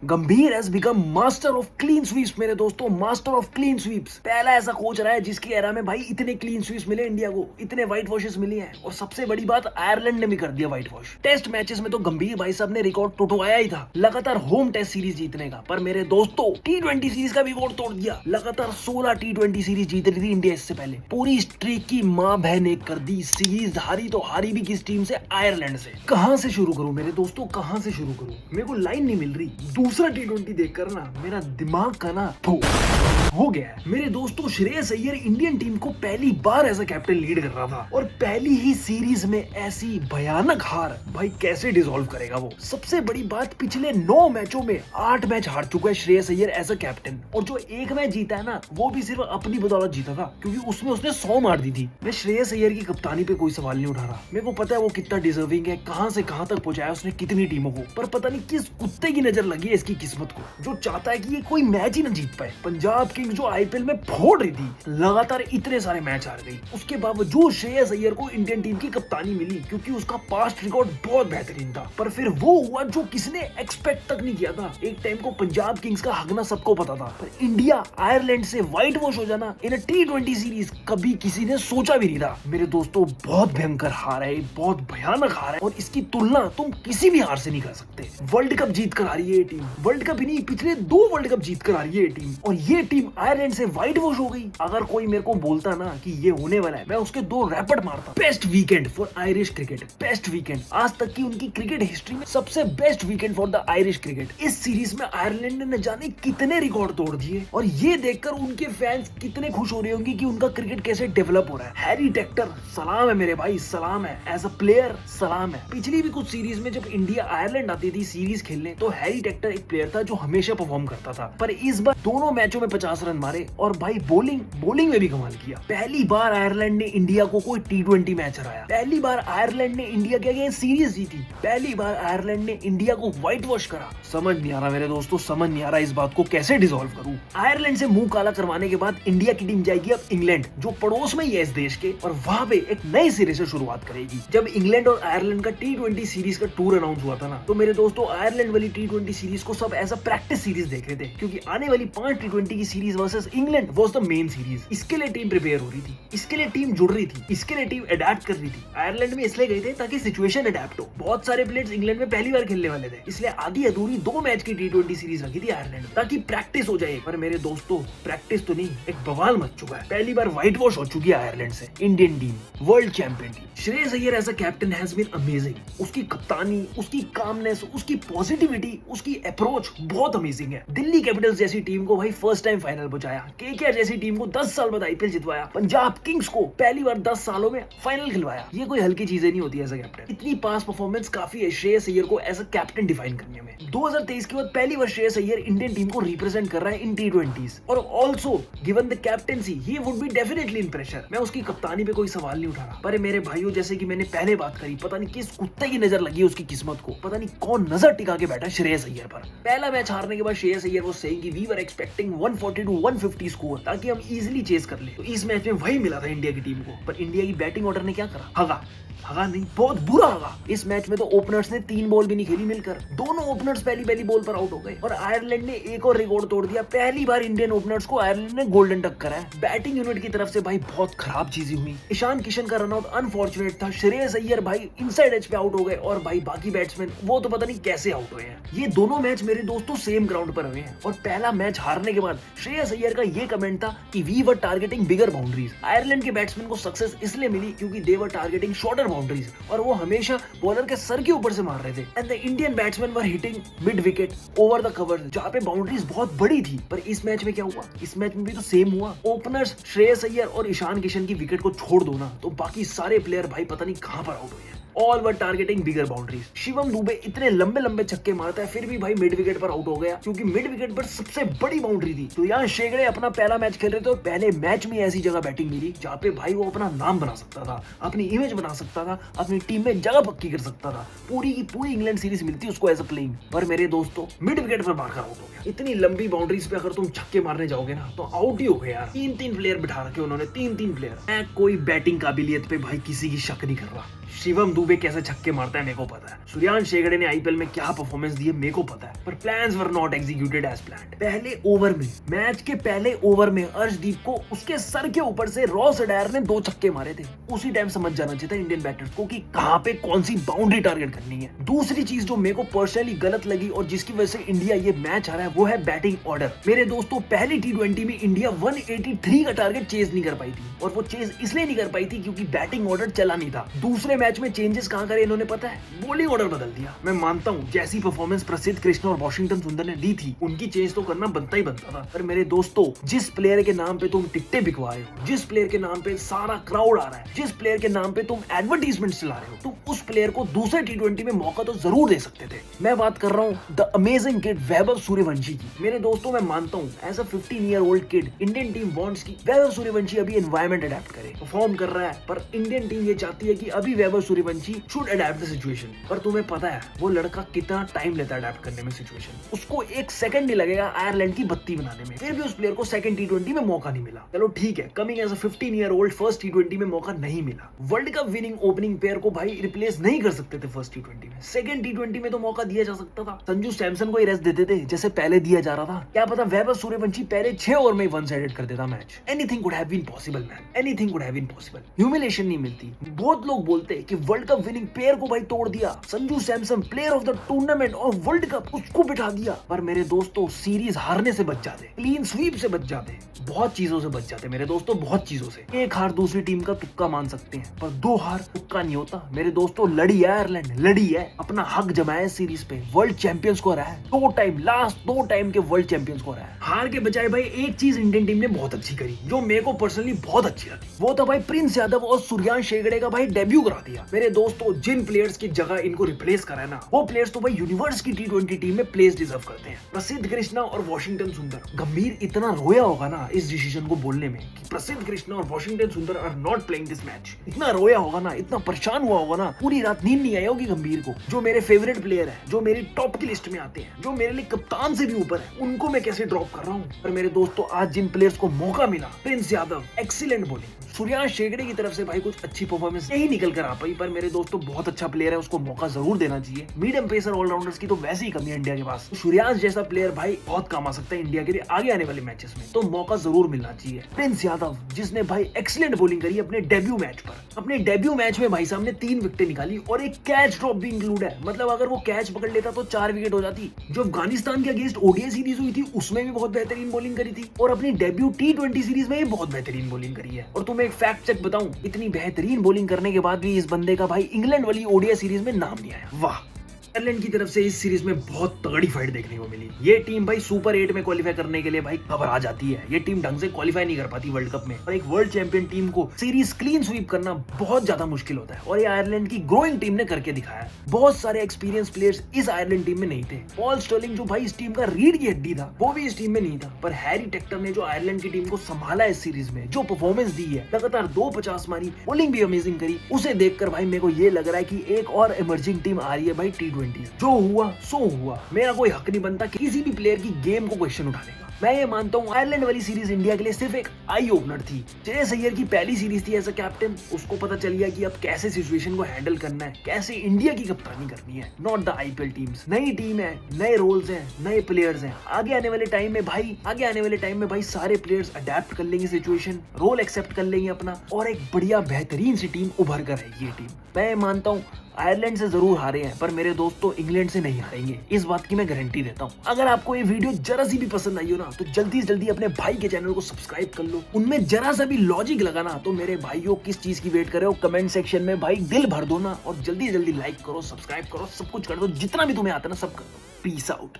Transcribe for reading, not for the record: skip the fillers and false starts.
गंभीर has become master of clean sweeps मेरे दोस्तों, मास्टर ऑफ क्लीन स्वीप्स। पहला ऐसा कोच रहा है जिसकी एरा में भाई इतने क्लीन स्वीप्स मिले इंडिया को, इतने व्हाइट वॉशेस मिली हैं। और सबसे बड़ी बात, आयरलैंड ने भी कर दिया व्हाइट वॉश। टेस्ट मैचेस में तो गंभीर भाई साहब ने रिकॉर्ड टुटवाया ही था, लगातार होम टेस्ट सीरीज जीतने का। पर मेरे दोस्तों T20 सीरीज का भी रिकॉर्ड तोड़ दिया। लगातार 16 T20 सीरीज जीत रही थी इंडिया इससे पहले। पूरी स्ट्रीक की माँ बहन एक कर दी। सीरीज हारी तो हारी भी किस टीम से? आयरलैंड से। कहां से शुरू करूं मेरे दोस्तों, कहां से शुरू करूं? मेरे को लाइन नहीं मिल रही। दूसरा T20 देखकर ना मेरा दिमाग का ना हो गया है मेरे दोस्तों। श्रेयस अय्यर इंडियन टीम को पहली बार एज अ कैप्टन लीड कर रहा था और पहली ही सीरीज में ऐसी भयानक हार, भाई कैसे डिसॉल्व करेगा वो? सबसे बड़ी बात, पिछले 9 मैचों में 8 मैच हार चुका है Shreyas Iyer as a captain. और जो एक मैच जीता है ना, वो भी सिर्फ अपनी बदौलत जीता था, क्योंकि उसमें उसने 100 मार दी थी। मैं श्रेयस अय्यर की कप्तानी पे कोई सवाल नहीं उठा रहा। मेरे को पता है वो कितना डिजर्विंग है, कहां से कहां तक पहुंचाया उसने कितनी टीमों को। पर पता नहीं किस कुत्ते की नजर लगी है इसकी किस्मत को, जो चाहता है कि ये कोई मैच ही ना जीत पाए। पंजाब किंग्स जो आईपीएल में फोड़ रही थी, लगातार इतने सारे मैच हार गई, उसके बावजूद श्रेयस अय्यर को इंडियन टीम की कप्तानी मिली, क्योंकि उसका पास्ट रिकॉर्ड बहुत बेहतरीन था। पर फिर वो हुआ जो किसने एक्सपेक्ट तक नहीं किया था। एक टाइम को पंजाब किंग्स का हगना सबको पता था, पर इंडिया आयरलैंड से व्हाइट वॉश हो जाना इन T20 सीरीज कभी किसी ने सोचा भी नहीं था। मेरे दोस्तों बहुत भयंकर हार है, बहुत भयानक हार है, और इसकी तुलना तुम किसी भी हार से नहीं कर सकते। वर्ल्ड कप जीत कर आ रही है ये टीम, वर्ल्ड कप ही नहीं पिछले 2 वर्ल्ड कप जीत कर आ रही है ये टीम, और ये टीम आयरलैंड से व्हाइट वॉश हो गई। अगर कोई मेरे को बोलता ना कि ये होने वाला है, मैं उसके 2 रैपट मारता। Best weekend for Irish cricket, best weekend आज तक की उनकी क्रिकेट हिस्ट्री में सबसे best weekend for the Irish cricket. इस सीरीज में आयरलैंड ने न जाने कितने रिकॉर्ड तोड़ दिए, और ये देखकर उनके फैंस कितने खुश हो रहे होंगे कि उनका क्रिकेट कैसे डेवलप हो रहा है। हैरी टेक्टर सलाम है मेरे भाई, सलाम है। एज अ प्लेयर सलाम है। पिछली भी कुछ सीरीज में जब इंडिया आयरलैंड आती थी सीरीज खेलने, तो हैरी टेक्टर एक प्लेयर था जो हमेशा परफॉर्म करता था। पर इस बार दोनों मैचों में 50 रन मारे, और भाई बॉलिंग में भी कमाल किया। पहली बार आयरलैंड ने इंडिया को कोई T20 मैच हराया, पहली बार आयरलैंड ने इंडिया के अगेंस्ट सीरीज जीती, पहली बार आयरलैंड ने इंडिया को व्हाइट वॉश करा। समझ नहीं आ रहा मेरे दोस्तों, समझ नहीं आ रहा इस बात को कैसे डिसॉल्व करूं। आयरलैंड से मुंह काला करवाने के बाद इंडिया की टीम जाएगी अब इंग्लैंड, जो पड़ोस में ही है इस देश के, और वहां पे एक नए सिरे से शुरुआत करेगी। जब इंग्लैंड और आयरलैंड का T20 सीरीज का टूर अनाउंस हुआ था ना, तो मेरे दोस्तों आयरलैंड वाली T20 सीरीज को सब एज अ प्रैक्टिस सीरीज देख रहे थे, क्योंकि आने वाली 5 T20 की series versus England was the main series. इसके लिए टीम प्रिपेयर हो रही थी, इसके लिए टीम जुड़ रही थी, इसके लिए टीम अडैप्ट कर रही थी। आयरलैंड में इसलिए गए थे ताकि सिचुएशन अडैप्ट हो। बहुत सारे प्लेयर्स इंग्लैंड में पहली बार खेलने वाले थे, इसलिए आधी अधूरी 2 मैच की T20 सीरीज रखी थी आयरलैंड, ताकि प्रैक्टिस हो जाए। पर मेरे दोस्तों प्रैक्टिस तो नहीं, एक बवाल मच चुका है। पहली बार व्हाइट वॉश हो चुकी है आयरलैंड से Indian team, world champion team. Shreyas Iyer as a captain has been amazing. उसकी कप्तानी, उसकी कामनेस, उसकी पॉजिटिविटी, उसकी अप्रोच बहुत अमेजिंग है। दिल्ली कैपिटल्स जैसी टीम को भाई फर्स्ट टाइम फाइनल पहुंचाया, केकेआर जैसी टीम को 10 साल बाद आईपीएल जितवाया, पंजाब किंग्स को पहली बार 10 सालों में फाइनल खिलवाया। ये कोई हल्की चीजें नहीं होती एज अ कैप्टन। इतनी पास परफॉर्मेंस काफी है श्रेयस अय्यर को एज अ कैप्टन डिफाइन करने में। 2023 के बाद पहली बार श्रेयस अय्यर इंडियन टीम को रिप्रेजेंट कर रहा है इन T20s, और also given the captaincy he would be definitely in pressure. मैं उसकी कप्तानी पे कोई सवाल नहीं उठा रहा, पर मेरे भाइयों जैसे कि मैंने पहले बात करी, पता नहीं किस कुत्ते की नजर लगी उसकी किस्मत को, पता नहीं कौन नजर टिका के बैठा श्रेयस अय्यर पर। पहला मैच हारने के बाद श्रेयस अय्यर वो सेइंग कि we were expecting 140 to 150 score, ताकि हम इजीली चेस कर ले। तो इस मैच में वही मिला था इंडिया की टीम को। पर इंडिया की बैटिंग ऑर्डर ने क्या करा? हगा नहीं, बहुत बुरा हगा। इस मैच में तो ओपनर्स ने 3 बॉल भी नहीं खेली मिलकर, दोनों ओपनर्स पहली बॉल पर आउट हो गए। और आयरलैंड ने एक और रिकॉर्ड तोड़ दिया, पहली बार इंडियन ओपनर्स को आयरलैंड ने गोल्डन टक करा है। बैटिंग यूनिट की तरफ से भाई बहुत खराब चीजें हुई। ईशान किशन का रनआउट अनफॉर्चुनेट था। श्रेयस अय्यर भाई इनसाइड एज पे आउट हो गए, और भाई बाकी बैट्समैन वो तो पता नहीं कैसे आउट हुए हैं। ये दोनों मैच मेरे दोस्तों सेम ग्राउंड पर हुए हैं, और पहला मैच हारने के बाद श्रेयस अय्यर का ये कमेंट था कि we were targeting bigger boundaries. Ireland के बैट्समैन को सक्सेस इसलिए मिली क्योंकि they were targeting shorter boundaries, और वो हमेशा बॉलर के सर के ऊपर से मार रहे थे। And the Indian batsman were hitting mid wicket over the cover, जहां पे बाउंड्रीज बहुत बड़ी थी। पर इस मैच में क्या हुआ? इस मैच में भी तो सेम हुआ। ओपनर्स श्रेयस अय्यर और ईशान किशन की विकेट को छोड़ दो ना, तो बाकी सारे प्लेयर भाई पता नहीं कहां पर आउट हुए हैं। All were targeting bigger boundaries. Shivam Dubey इतने लंबे छक्के मारता है, फिर भी भाई मिड विकेट पर आउट हो गया, क्योंकि मिड विकेट पर सबसे बड़ी बाउंड्री थी। तो यहाँ शेगड़े अपना पहला मैच खेल रहे थे, और पहले मैच में ऐसी जगह बैटिंग मिली जहाँ पे भाई वो अपना नाम बना सकता था, अपनी इमेज बना सकता था, अपनी टीम में जगह पक्की कर सकता था। पूरी की पूरी इंग्लैंड सीरीज मिलती उसको एज अ प्लेइंग। पर मेरे दोस्तों मिड विकेट पर मारकर आउट हो गया। इतनी लंबी बाउंड्रीज पे अगर तुम छक्के मारने जाओगे ना, तो आउट ही हो गए यार। 3 प्लेयर बिठा रखे उन्होंने, 3 प्लेयर। मैं कोई बैटिंग काबिलियत पे भाई किसी की शक नहीं कर रहा। शिवम दुबे दुबे कैसे छक्के मारता है मेरे को पता है, सूर्यांश शेगड़े ने आईपीएल में क्या परफॉर्मेंस दी है मेरे को पता है, पर plans were not executed as planned. पहले ओवर में, मैच के पहले ओवर में अर्शदीप को उसके सर के ऊपर से रॉस अडायर ने 2 छक्के मारे थे। उसी टाइम समझ जाना चाहिए था इंडियन बैटर्स को कि कहां पे कौन सी बाउंड्री टारगेट करनी है। दूसरी चीज जो मेरे को पर्सनली गलत लगी और जिसकी वजह से इंडिया ये मैच आ रहा है वो है बैटिंग ऑर्डर। मेरे दोस्तों पहली T20 में इंडिया 183 का टारगेट चेज नहीं कर पाई थी, और वो चेज इसलिए नहीं कर पाई थी क्योंकि बैटिंग ऑर्डर चला नहीं था। दूसरे मैच में चेंजेस कहां करे इन्होंने पता है, बॉलिंग ऑर्डर बदल दिया। मैं मानता हूं जैसी परफॉर्मेंस प्रसिद्ध कृष्णा और वॉशिंगटन सुंदर ने दी थी उनकी चेंज तो करना बनता ही बनता था, पर मेरे दोस्तों जिस प्लेयर के नाम पे तुम टिकटें बिकवाए हो, जिस प्लेयर के नाम पे सारा क्राउड आ रहा है, जिस प्लेयर के नाम पे तुम एडवर्टीजमेंट चला रहे हो, तुम उस प्लेयर को दूसरे T20 में मौका तो जरूर दे सकते थे। मैं बात कर रहा हूँ the amazing kid Vaibhav Suryavanshi की। मेरे दोस्तों मैं मानता हूँ as a 15-year-old kid Indian team wants की वैभव सूर्यवंशी अभी एनवायरमेंट अडेप्ट करे, परफॉर्म कर रहा है, पर इंडियन टीम ये चाहती है कि अभी Vaibhav Suryavanshi should adapt the situation. पर तुम्हें पता है वो लड़का कितना टाइम लेता है अडेप्ट करने में सिचुएशन, उसको 1 सेकंड नहीं लगेगा आयरलैंड की बत्ती बनाने में, फिर भी उस प्लेयर को सेकंड T20 में मौका नहीं मिला। चलो ठीक है, coming as a 15-year-old first T20 में मौका नहीं मिला। World cup winning opening pair को भाई रिप्लेस नहीं कर सकते थे फर्स्ट T20 में, सेकंड T20 में तो मौका दिया जा सकता था, संजू सैमसन को ही रेस्ट देते थे जैसे पहले दिया जा रहा था। क्या पता वैभव सूर्यवंशी पहले 6 ओवर में वन साइडेड कर देता match. Anything could have been possible man, anything could have been possible. Humiliation नहीं मिलती। बहुत लोग बोलते हैं कि वर्ल्ड कप विनिंग पेयर को भाई तोड़ दिया, Sanju Samson player of the tournament और वर्ल्ड कप उसको बिठा दिया, पर मेरे दोस्तों सीरीज हारने से बच जाते, क्लीन स्वीप से बच जाते, बहुत चीजों से बच जाते मेरे दोस्तों, बहुत चीजों से। एक हार दूसरी टीम का तुक्का मान सकते हैं, पर 2 हार तुक्का नहीं होता मेरे दोस्तों। लड़ी है आयरलैंड, लड़ी है, अपना हक जमाया सीरीज पे, वर्ल्ड चैंपियंस को हराया है 2 टाइम, लास्ट 2 टाइम के वर्ल्ड चैंपियंस को हराया है। हार के बजाय भाई एक चीज इंडियन टीम ने बहुत अच्छी करी जो मेरे को पर्सनली बहुत अच्छी लगी, वो था भाई प्रिंस यादव और सूर्यांश शेगड़े का भाई डेब्यू करा दिया। मेरे दोस्तों जिन प्लेयर्स की जगह इनको रिप्लेस करा है ना, वो प्लेयर्स तो भाई यूनिवर्स की T20 टीम में प्लेस डिजर्व करते हैं। प्रसिद्ध कृष्णा और वॉशिंगटन सुंदर, गंभीर इतना रोया होगा ना इस डिसीजन को बोलने में कि प्रसिद्ध कृष्णा और Washington Sundar are not playing this match. इतना रोया होगा ना, इतना परेशान हुआ होगा ना, पूरी रात नींद नहीं आई होगी गंभीर को। जो मेरे फेवरेट प्लेयर है, जो मेरी टॉप की लिस्ट में आते हैं, जो मेरे लिए कप्तान से भी ऊपर है, उनको मैं कैसे ड्रॉप कर रहा हूँ। पर मेरे दोस्तों आज जिन प्लेयर्स को मौका मिला, प्रिंस यादव एक्सीलेंट बॉलिंग, सूर्यांश शेगड़े की तरफ से भाई कुछ अच्छी परफॉर्मेंस नहीं निकल कर आ पाई, पर मेरे दोस्तों बहुत अच्छा प्लेयर है, उसको मौका जरूर देना चाहिए। मीडियम पेसर ऑलराउंडर्स की तो वैसे ही कमी है इंडिया के पास, तो सूर्यांश जैसा प्लेयर भाई बहुत काम आ सकता है इंडिया के लिए आगे आने वाले मैचेस में, तो मौका जरूर मिलना चाहिए। प्रिंस यादव जिसने भाई एक्सीलेंट बॉलिंग करी अपने डेब्यू मैच पर, अपने डेब्यू मैच में भाई साहब ने 3 विकेटें निकाली और एक कैच ड्रॉप भी इंक्लूड है, मतलब अगर वो कैच पकड़ लेता तो 4 विकेट हो जाती। जो अफगानिस्तान के अगेंस्ट ओडीआई सीरीज हुई थी उसमें भी बहुत बेहतरीन बॉलिंग करी थी, और अपनी डेब्यू T20 सीरीज में भी बहुत बेहतरीन बॉलिंग करी है। और तुम्हें एक फैक्ट चेक बताऊं, इतनी बेहतरीन बॉलिंग करने के बाद भी इस बंदे का भाई इंग्लैंड वाली ओडीआई सीरीज में नाम नहीं आया। वाह, आयरलैंड की तरफ से इस सीरीज में बहुत तगड़ी फाइट देखने को मिली। ये टीम भाई सुपर 8 में क्वालिफाई करने के लिए भाई घबरा जाती है, ये टीम ढंग से क्वालिफाई नहीं कर पाती वर्ल्ड कप में, और एक वर्ल्ड चैंपियन टीम को सीरीज क्लीन स्वीप करना बहुत ज्यादा मुश्किल होता है, और ये आयरलैंड की ग्रोइंग टीम ने करके दिखाया। बहुत सारे एक्सपीरियंस प्लेयर्स इस आयरलैंड टीम में नहीं थे। पॉल स्टर्लिंग जो भाई इस टीम का रीढ़ की हड्डी था, वो भी इस टीम में नहीं था, पर हैरी टेक्टर ने जो आयरलैंड की टीम को संभाला इस सीरीज में, जो परफॉर्मेंस दी है, लगातार 250 मारी, बॉलिंग भी अमेजिंग करी, उसे देखकर भाई मेरे को ये लग रहा है कि एक और इमर्जिंग टीम आ रही है भाई T20। जो हुआ सो हुआ, मेरा कोई हक नहीं बनता किसी भी प्लेयर की गेम को क्वेश्चन उठाने का। मैं ये मानता हूँ आयरलैंड वाली सीरीज इंडिया के लिए सिर्फ एक आई ओपनर थी। श्रेयस अय्यर की पहली सीरीज थी एज अ कैप्टन, उसको पता चल गया कि अब कैसे सिचुएशन को हैंडल करना है, कैसे इंडिया की कप्तानी करनी है, नॉट द आईपीएल टीम्स। नई टीम है, नए रोल्स हैं, नए प्लेयर्स हैं। आगे आने वाले टाइम में भाई सारे प्लेयर्स अडेप्ट कर लेंगे सिचुएशन, रोल एक्सेप्ट कर लेंगे अपना, और एक बढ़िया बेहतरीन सी टीम उभर कर आएगी ये टीम। मैं मानता हूँ आयरलैंड से जरूर हारे हैं, पर मेरे दोस्तों इंग्लैंड से नहीं हारेंगे, इस बात की मैं गारंटी देता हूँ। अगर आपको ये वीडियो जरा सी भी पसंद आई हो ना, तो जल्दी से जल्दी अपने भाई के चैनल को सब्सक्राइब कर लो। उनमें जरा सा भी लॉजिक लगा ना, तो मेरे भाइयों किस चीज की वेट कर रहे हो, कमेंट सेक्शन में भाई दिल भर दो ना, और जल्दी जल्दी लाइक करो, सब्सक्राइब करो, सब कुछ कर दो, जितना भी तुम्हें आता है ना सब कर दो। Peace out.